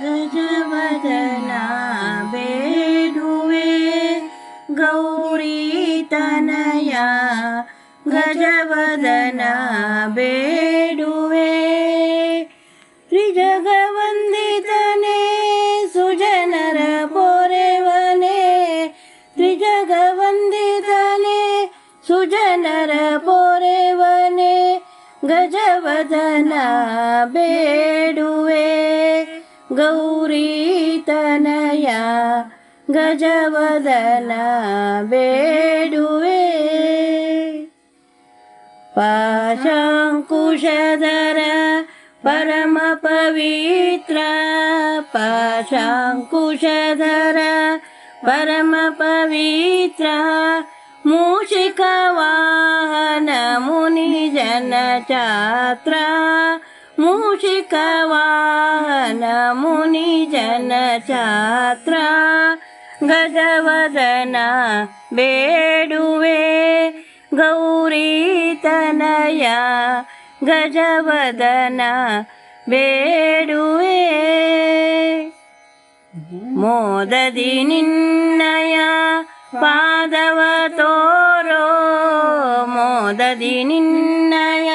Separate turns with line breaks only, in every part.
ಗಜವದನ ಬೇಡುವೆ ಗೌರಿ ತನಯ ಗಜವದನ ಬೇಡುವೆ ತ್ರಿಜಗವಂದಿತನೇ ಸುಜನರ ಪೊರೆವನೇ ತ್ರಿಜಗವಂದಿತನೇ ಸುಜನರ ಪೊರೆವನೇ ಗಜವದನ ಬೇಡುವೆ ಗೌರಿ ತನಯ ಗಜವದನ ಬೇಡುವೆ ಪಾಶಾಂಕುಶಧರ ಪರಮ ಪವಿತ್ರ ಪಾಶಾಂಕುಶಧರ ಪರಮ ಪವಿತ್ರ ಮೂಷಿಕ ವಾಹನ ಮುನಿ ಜನ ಛಾತ್ರ ಮೂಷಿಕ ವಾಹನ ಮುನಿ ಜನ ಛಾತ್ರ ಗಜವದನ ಬೇಡುವೆ ಗೌರಿ ತನಯ ಗಜವದನ ಬೇಡುವೆ ಮೋದದಿ ನಿನ್ನಯ ಪಾದವ ತೋರೋ ಮೋದದಿ ನಿನ್ನಯ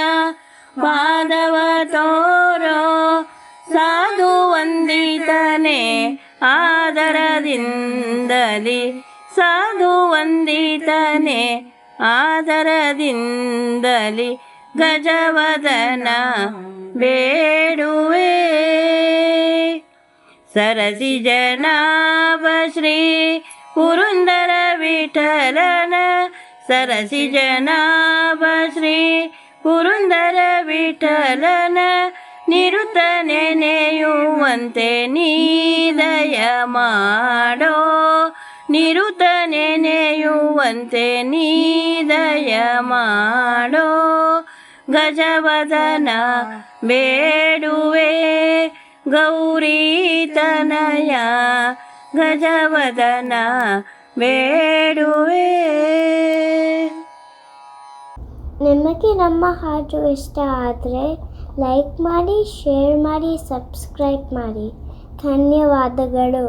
ಪಾದವ ತೋರೋ ಸಾಧು ವಂದಿತನೇ ಆದರದಿಂದಲಿ ಸಾಧು ವಂದಿತನೇ ಆದರದಿಂದಲಿ ಗಜವದನ ಬೇಡುವೆ ಸರಸಿ ಜನಾಭ ಶ್ರೀ ಪುರಂದರ ವಿಠಲನ ಸರಸಿ ಜನಾಭ ಶ್ರೀ ಪುರಂದರ ವಿಠಲನ ನಿರುತ ನೆನೆಯುವಂತೆ ನೀದಯ ಮಾಡೋ ನಿರುತ ನೆನೆಯುವಂತೆ ನೀದಯ ಮಾಡೋ ಗಜವದನ ಬೇಡುವೆ ಗೌರಿ ತನಯ ಗಜವದನ ಬೇಡುವೆ.
ನಿಮಗೆ ನಮ್ಮ ಹಾಡು ಇಷ್ಟ ಆದರೆ ಲೈಕ್ ಮಾಡಿ, ಶೇರ್ ಮಾಡಿ, ಸಬ್ಸ್ಕ್ರೈಬ್ ಮಾಡಿ. ಧನ್ಯವಾದಗಳು.